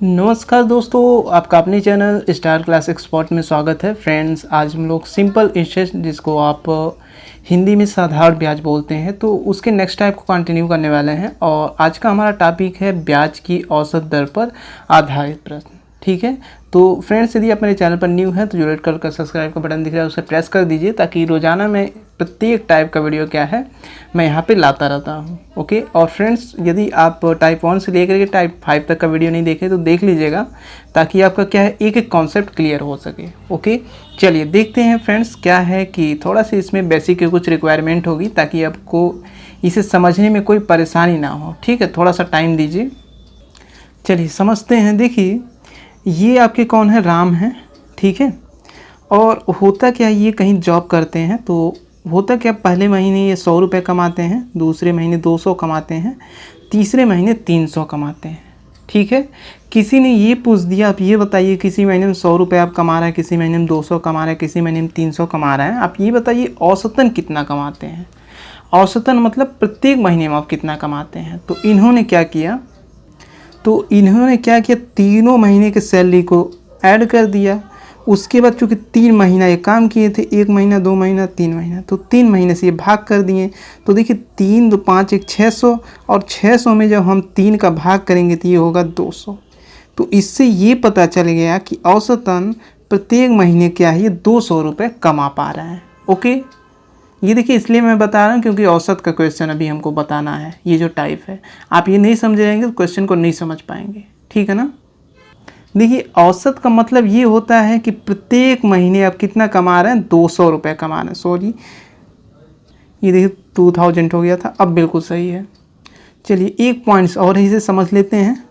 नमस्कार दोस्तों, आपका अपने चैनल स्टार क्लास एक्सपर्ट में स्वागत है। फ्रेंड्स, आज हम लोग सिंपल इंटरेस्ट, जिसको आप हिंदी में साधारण ब्याज बोलते हैं, तो उसके नेक्स्ट टाइप को कंटिन्यू करने वाले हैं। और आज का हमारा टॉपिक है ब्याज की औसत दर पर आधारित प्रश्न। ठीक है, तो फ्रेंड्स, यदि आप मेरे चैनल पर न्यू हैं तो जो रेड कलर का सब्सक्राइब का बटन दिख रहा है उसे प्रेस कर दीजिए, ताकि रोजाना में प्रत्येक टाइप का वीडियो क्या है मैं यहाँ पे लाता रहता हूँ। ओके, और फ्रेंड्स, यदि आप टाइप 1 से लेकर के टाइप 5 तक का वीडियो नहीं देखे तो देख लीजिएगा, ताकि आपका क्या है एक एक कॉन्सेप्ट क्लियर हो सके। ओके, चलिए देखते हैं फ्रेंड्स, क्या है कि थोड़ा सा इसमें बेसिक की कुछ रिक्वायरमेंट होगी, ताकि आपको इसे समझने में कोई परेशानी ना हो। ठीक है, थोड़ा सा टाइम दीजिए। चलिए समझते हैं। देखिए, ये आपके कौन है, राम है। ठीक है, और होता क्या, ये कहीं जॉब करते हैं, तो होता क्या, पहले महीने ये 100 रुपये कमाते हैं, दूसरे महीने 200 कमाते हैं, तीसरे महीने 300 कमाते हैं। ठीक है, किसी ने ये पूछ दिया, आप ये बताइए, किसी महीने में 100 रुपये आप कमा रहे हैं, किसी महीने में 200 कमा रहे हैं, किसी महीने में 300 कमा रहे हैं, आप ये बताइए औसतन कितना कमाते हैं। औसतन मतलब प्रत्येक महीने में आप कितना कमाते हैं। तो इन्होंने क्या किया, तीनों महीने के सैलरी को ऐड कर दिया। उसके बाद चूँकि 3 महीना ये काम किए थे, 1 महीना 2 महीना 3 महीना, तो 3 महीने से ये भाग कर दिए। तो देखिए 3 2 5 1 600, और 600 में जब हम 3 का भाग करेंगे तो ये होगा 200। तो इससे ये पता चल गया कि औसतन प्रत्येक महीने क्या है, ये 200 रुपये कमा पा रहे हैं। ओके, ये देखिए, इसलिए मैं बता रहा हूँ क्योंकि औसत का क्वेश्चन अभी हमको बताना है। ये जो टाइप है, आप ये नहीं समझेंगे तो क्वेश्चन को नहीं समझ पाएंगे। ठीक है ना। देखिए, औसत का मतलब ये होता है कि प्रत्येक महीने आप कितना कमा रहे हैं, 200 रुपये कमा रहे हैं। सॉरी, ये देखिए 2000 हो गया था, अब बिल्कुल सही है। चलिए एक पॉइंट्स और इसे समझ लेते हैं।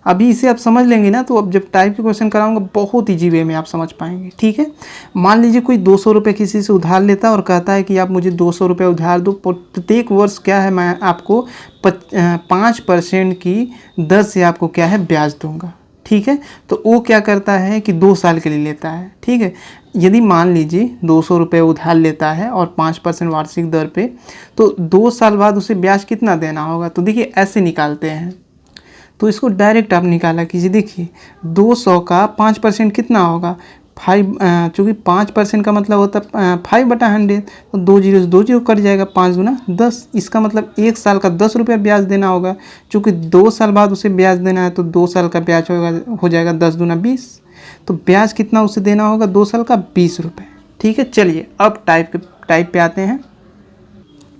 अभी इसे आप समझ लेंगे ना, तो अब जब टाइप के क्वेश्चन कराऊंगा बहुत ईजी वे में आप समझ पाएंगे। ठीक है, मान लीजिए कोई 200 रुपये किसी से उधार लेता है और कहता है कि आप मुझे 200 रुपये उधार दो, प्रत्येक वर्ष क्या है मैं आपको 5% की दर से आपको क्या है ब्याज दूंगा। ठीक है, तो वो क्या करता है कि 2 साल के लिए लेता है। ठीक है, यदि मान लीजिए 200 रुपये उधार लेता है और 5% वार्षिक दर पे, तो 2 साल बाद उसे ब्याज कितना देना होगा। तो देखिए ऐसे निकालते हैं, तो इसको डायरेक्ट आप निकाला कीजिए। देखिए 200 का 5% कितना होगा, 5। चूँकि 5% का मतलब होता है 5/100, तो 2 जीरो से 2 जीरो कट जाएगा, 5 दूना 10। इसका मतलब 1 साल का 10 रुपया ब्याज देना होगा। चूँकि 2 साल बाद उसे ब्याज देना है, तो 2 साल का ब्याज हो जाएगा 10 दूना 20। तो ब्याज कितना उसे देना होगा 2 साल का, 20 रुपये। ठीक है, चलिए अब टाइप पे आते हैं।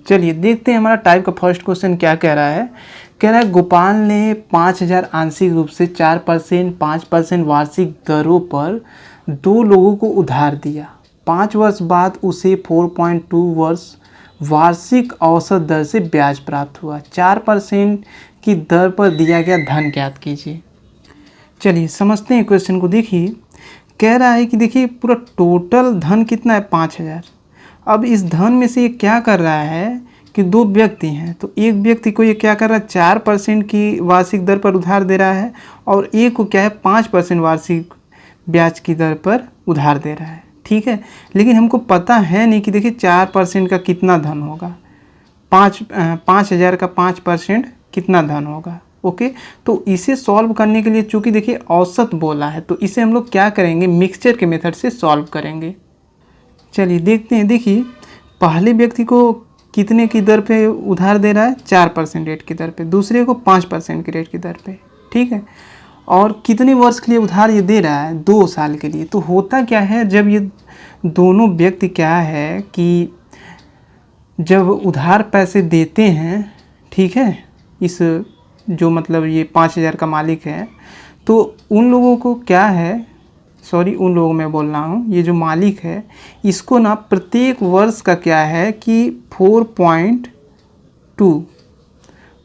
चलिए देखते हैं हमारा टाइप का फर्स्ट क्वेश्चन क्या कह रहा है। कह रहा है गोपाल ने 5000 आंशिक रूप से 4%, 5% वार्षिक दरों पर 2 लोगों को उधार दिया। 5 वर्ष बाद उसे 4.2 वर्ष वार्षिक औसत दर से ब्याज प्राप्त हुआ। 4% की दर पर दिया गया धन ज्ञात कीजिए। चलिए समझते हैं क्वेश्चन को। देखिए कह रहा है कि देखिए पूरा टोटल धन कितना है, 5000। अब इस धन में से ये क्या कर रहा है कि 2 व्यक्ति हैं, तो एक व्यक्ति को ये क्या कर रहा है, 4% की वार्षिक दर पर उधार दे रहा है, और एक को क्या है 5% वार्षिक ब्याज की दर पर उधार दे रहा है। ठीक है, लेकिन हमको पता है नहीं कि देखिए 4% का कितना धन होगा, 5000 का 5% कितना धन होगा। ओके, तो इसे सॉल्व करने के लिए चूँकि देखिए औसत बोला है, तो इसे हम लोग क्या करेंगे, मिक्सचर के मेथड से सॉल्व करेंगे। चलिए देखते हैं। देखिए पहले व्यक्ति को कितने की दर पे उधार दे रहा है, 4% रेट की दर पे, दूसरे को 5% की रेट की दर पे। ठीक है, और कितने वर्ष के लिए उधार ये दे रहा है, 2 साल के लिए। तो होता क्या है, जब ये दोनों व्यक्ति क्या है कि जब उधार पैसे देते हैं, ठीक है, इस जो मतलब ये 5000 का मालिक है, तो उन लोगों को क्या है, सॉरी उन लोगों में बोल रहा हूँ, ये जो मालिक है इसको ना प्रत्येक वर्ष का क्या है कि 4.2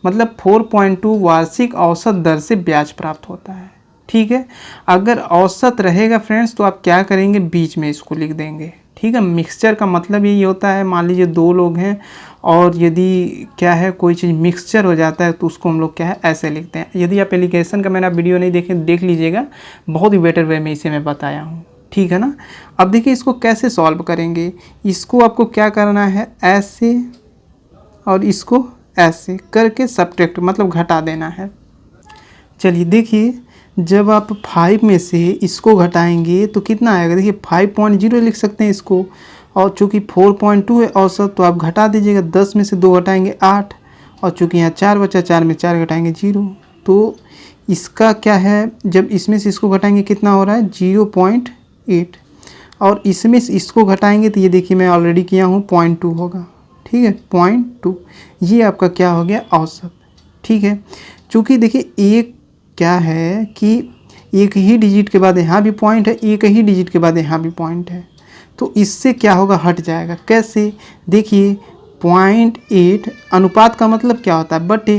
मतलब 4.2 वार्षिक औसत दर से ब्याज प्राप्त होता है। ठीक है, अगर औसत रहेगा फ्रेंड्स तो आप क्या करेंगे, बीच में इसको लिख देंगे। ठीक है, मिक्सचर का मतलब यही होता है, मान लीजिए 2 लोग हैं और यदि क्या है कोई चीज़ मिक्सचर हो जाता है तो उसको हम लोग क्या है ऐसे लिखते हैं। यदि आप एप्लीकेशन का मेरा वीडियो नहीं देखें, देख लीजिएगा, बहुत ही बेटर वे में इसे मैं बताया हूँ। ठीक है ना। अब देखिए इसको कैसे सॉल्व करेंगे, इसको आपको क्या करना है, ऐसे और इसको ऐसे करके सब्ट्रैक्ट मतलब घटा देना है। चलिए देखिए जब आप 5 में से इसको घटाएंगे तो कितना आएगा, देखिए 5.0 लिख सकते हैं इसको, और चूँकि 4.2 है औसत तो आप घटा दीजिएगा, 10 में से 2 घटाएंगे 8, और चूँकि यहाँ 4 बचा, 4 में 4 घटाएंगे 0, तो इसका क्या है, जब इसमें से इसको घटाएंगे कितना हो रहा है 0.8, और इसमें से इसको घटाएंगे तो ये देखिए मैं ऑलरेडी किया हूँ 0.2 होगा, ठीक है 0.2, ये आपका क्या हो गया औसत, ठीक है। चूँकि देखिए एक क्या है कि एक ही डिजिट के बाद यहाँ भी पॉइंट है, एक ही डिजिट के बाद यहाँ भी पॉइंट है, तो इससे क्या होगा हट जाएगा, कैसे, देखिए 0.8 अनुपात का मतलब क्या होता है बटे,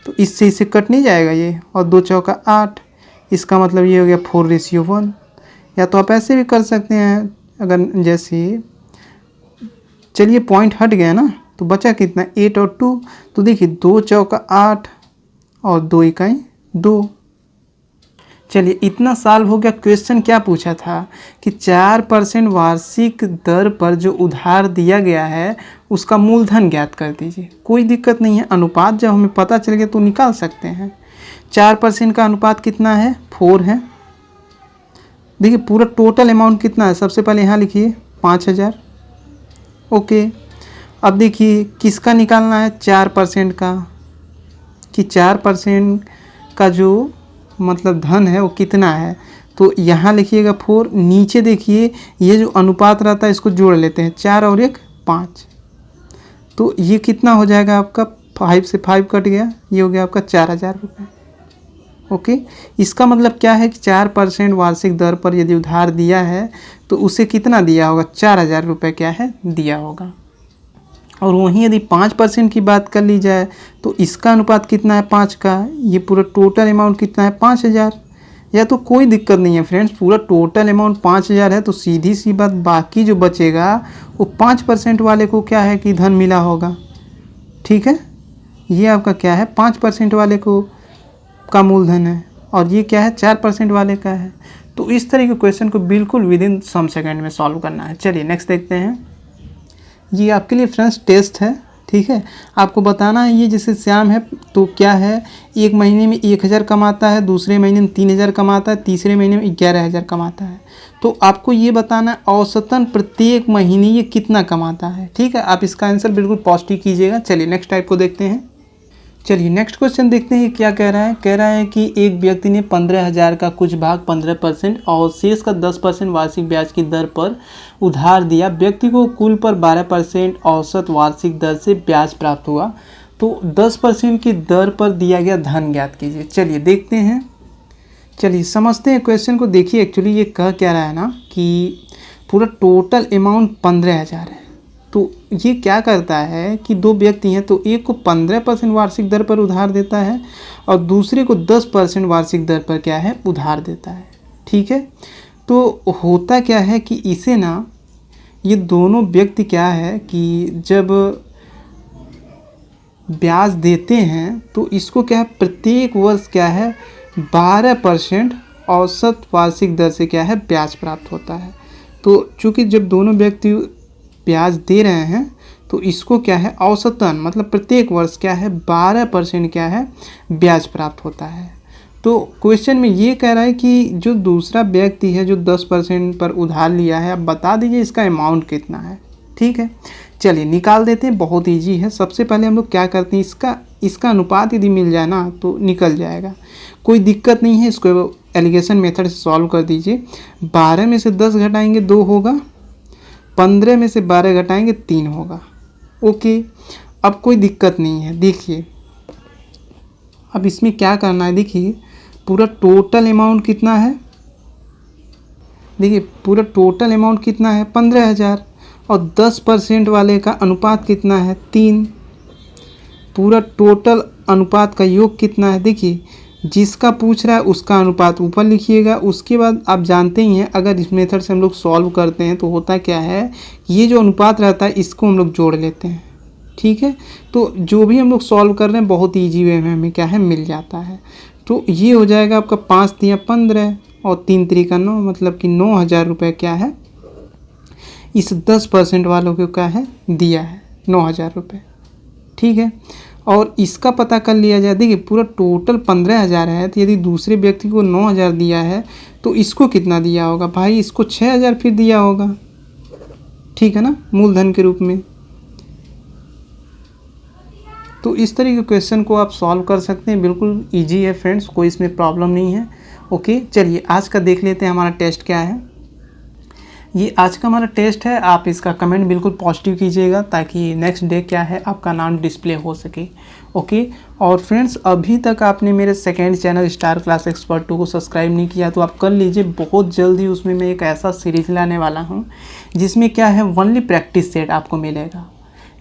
तो इससे इसे कट नहीं जाएगा ये, और 2 चौका 8, इसका मतलब ये हो गया 4:1, या तो आप ऐसे भी कर सकते हैं, अगर जैसे चलिए पॉइंट हट गया ना, तो बचा कितना 8 और 2, तो देखिए 2 चौका 8 और 2 इकाई 2। चलिए इतना सॉल्व हो गया। क्वेश्चन क्या पूछा था कि 4% वार्षिक दर पर जो उधार दिया गया है उसका मूलधन ज्ञात कर दीजिए। कोई दिक्कत नहीं है, अनुपात जब हमें पता चल गया तो निकाल सकते हैं। 4% का अनुपात कितना है 4 है। देखिए पूरा टोटल अमाउंट कितना है, सबसे पहले यहाँ लिखिए 5000। ओके, अब देखिए किसका निकालना है 4% का, कि 4% का जो मतलब धन है वो कितना है, तो यहाँ लिखिएगा 4, नीचे देखिए ये जो अनुपात रहता है इसको जोड़ लेते हैं, 4 और 1 5, तो ये कितना हो जाएगा आपका 5 से 5 कट गया, ये हो गया आपका 4000 रुपये। ओके, इसका मतलब क्या है कि 4% वार्षिक दर पर यदि उधार दिया है तो उसे कितना दिया होगा 4000 रुपये क्या है दिया होगा। और वहीं यदि 5% की बात कर ली जाए तो इसका अनुपात कितना है 5 का, ये पूरा टोटल अमाउंट कितना है 5000। या तो कोई दिक्कत नहीं है फ्रेंड्स, पूरा टोटल अमाउंट 5000 है तो सीधी सी बात बाकी जो बचेगा वो 5% वाले को क्या है कि धन मिला होगा। ठीक है, ये आपका क्या है 5% वाले को का मूलधन है और ये क्या है 4% वाले का है। तो इस तरह के क्वेश्चन को बिल्कुल विद इन सम सेकेंड में सॉल्व करना है। चलिए नेक्स्ट देखते हैं। ये आपके लिए फ्रेंड्स टेस्ट है, ठीक है। आपको बताना है ये जैसे श्याम है तो क्या है, एक महीने में 1000 कमाता है, दूसरे महीने में 3000 कमाता है, तीसरे महीने में 11000 कमाता है। तो आपको ये बताना है औसतन प्रत्येक महीने ये कितना कमाता है। ठीक है, आप इसका आंसर बिल्कुल पॉजिटिव कीजिएगा। चलिए नेक्स्ट टाइप को देखते हैं। चलिए नेक्स्ट क्वेश्चन देखते हैं क्या कह रहा है। कह रहा है कि एक व्यक्ति ने 15000 का कुछ भाग 15% और शेष का 10% वार्षिक ब्याज की दर पर उधार दिया। व्यक्ति को कुल पर 12% औसत वार्षिक दर से ब्याज प्राप्त हुआ, तो 10% की दर पर दिया गया धन ज्ञात कीजिए। चलिए देखते हैं, चलिए समझते हैं क्वेश्चन को। देखिए एक्चुअली ये कह क्या रहा है ना कि पूरा टोटल अमाउंट 15000 है। तो ये क्या करता है कि दो व्यक्ति हैं तो एक को 15% वार्षिक दर पर उधार देता है और दूसरे को 10% वार्षिक दर पर क्या है उधार देता है। ठीक है, तो होता क्या है कि इसे ना ये दोनों व्यक्ति क्या है कि जब ब्याज देते हैं तो इसको क्या है प्रत्येक वर्ष क्या है 12% औसत वार्षिक दर से क्या है ब्याज प्राप्त होता है। तो चूँकि जब दोनों व्यक्ति ब्याज दे रहे हैं तो इसको क्या है औसतन मतलब प्रत्येक वर्ष क्या है 12% क्या है ब्याज प्राप्त होता है। तो क्वेश्चन में ये कह रहा है कि जो दूसरा व्यक्ति है जो 10% पर उधार लिया है, आप बता दीजिए इसका अमाउंट कितना है। ठीक है, चलिए निकाल देते हैं, बहुत इजी है। सबसे पहले हम लोग क्या करते हैं, इसका अनुपात यदि मिल जाए ना तो निकल जाएगा, कोई दिक्कत नहीं है। इसको एलिगेशन मेथड से सॉल्व कर दीजिए। 12 में से 10 घटाएंगे 2 होगा, 15 में से 12 घटाएंगे 3 होगा। ओके, अब कोई दिक्कत नहीं है। देखिए अब इसमें क्या करना है, देखिए पूरा टोटल अमाउंट कितना है, देखिए पूरा टोटल अमाउंट कितना है 15000 और 10% वाले का अनुपात कितना है 3। पूरा टोटल अनुपात का योग कितना है, देखिए जिसका पूछ रहा है उसका अनुपात ऊपर लिखिएगा। उसके बाद आप जानते ही हैं अगर इस मेथड से हम लोग सॉल्व करते हैं तो होता क्या है, ये जो अनुपात रहता है इसको हम लोग जोड़ लेते हैं। ठीक है, तो जो भी हम लोग सॉल्व कर रहे हैं बहुत ईजी वे में हमें क्या है मिल जाता है। तो ये हो जाएगा आपका 5 × 3 = 15 और 3 × 3 = 9, मतलब कि 9000 रुपये क्या है इस 10% वालों को क्या है दिया है 9000 रुपये। ठीक है, और इसका पता कर लिया जाए। देखिए पूरा टोटल 15,000 है, तो यदि दूसरे व्यक्ति को 9,000 दिया है तो इसको कितना दिया होगा भाई, इसको 6,000 फिर दिया होगा, ठीक है ना, मूलधन के रूप में। तो इस तरह के क्वेश्चन को आप सॉल्व कर सकते हैं, बिल्कुल इजी है फ्रेंड्स, कोई इसमें प्रॉब्लम नहीं है। ओके चलिए आज का देख लेते हैं हमारा टेस्ट क्या है। ये आज का हमारा टेस्ट है, आप इसका कमेंट बिल्कुल पॉजिटिव कीजिएगा ताकि नेक्स्ट डे क्या है आपका नाम डिस्प्ले हो सके। ओके और फ्रेंड्स अभी तक आपने मेरे second channel star class expert 2 को सब्सक्राइब नहीं किया तो आप कर लीजिए, बहुत जल्दी उसमें मैं एक ऐसा सीरीज लाने वाला हूँ जिसमें क्या है ओनली प्रैक्टिस सेट आपको मिलेगा।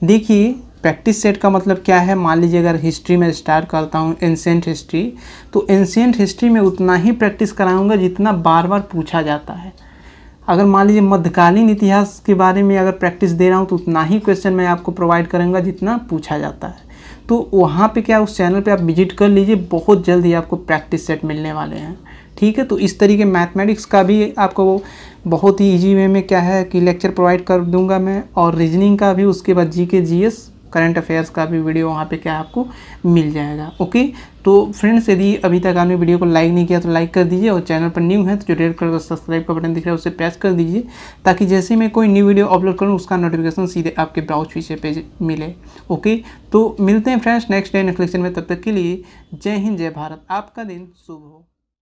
देखिए प्रैक्टिस सेट का मतलब क्या है, मान लीजिए अगर हिस्ट्री में स्टार्ट करता हूँ एंशिएंट हिस्ट्री, तो एंशिएंट हिस्ट्री में उतना ही प्रैक्टिस कराऊंगा जितना बार बार पूछा जाता है। अगर मान लीजिए मध्यकालीन इतिहास के बारे में अगर प्रैक्टिस दे रहा हूँ तो उतना ही क्वेश्चन मैं आपको प्रोवाइड करूँगा जितना पूछा जाता है। तो वहाँ पे क्या उस चैनल पे आप विजिट कर लीजिए, बहुत जल्द ही आपको प्रैक्टिस सेट मिलने वाले हैं, ठीक है। तो इस तरीके मैथमेटिक्स का भी आपको बहुत ही ईजी वे में क्या है कि लेक्चर प्रोवाइड कर दूंगा मैं, और रीजनिंग का भी, उसके बाद जीके जीएस करंट अफेयर्स का भी वीडियो वहाँ पे क्या आपको मिल जाएगा। ओके तो फ्रेंड्स यदि अभी तक आपने वीडियो को लाइक नहीं किया तो लाइक कर दीजिए, और चैनल पर न्यू है तो जो रेड कलर का सब्सक्राइब का बटन दिख रहा है उसे प्रेस कर दीजिए ताकि जैसे मैं कोई न्यू वीडियो अपलोड करूँ उसका नोटिफिकेशन सीधे आपके ब्राउज फीचर पे मिले। ओके तो मिलते हैं friends next day next lecture में, तब तक के लिए जय हिंद जय भारत, आपका दिन शुभ हो।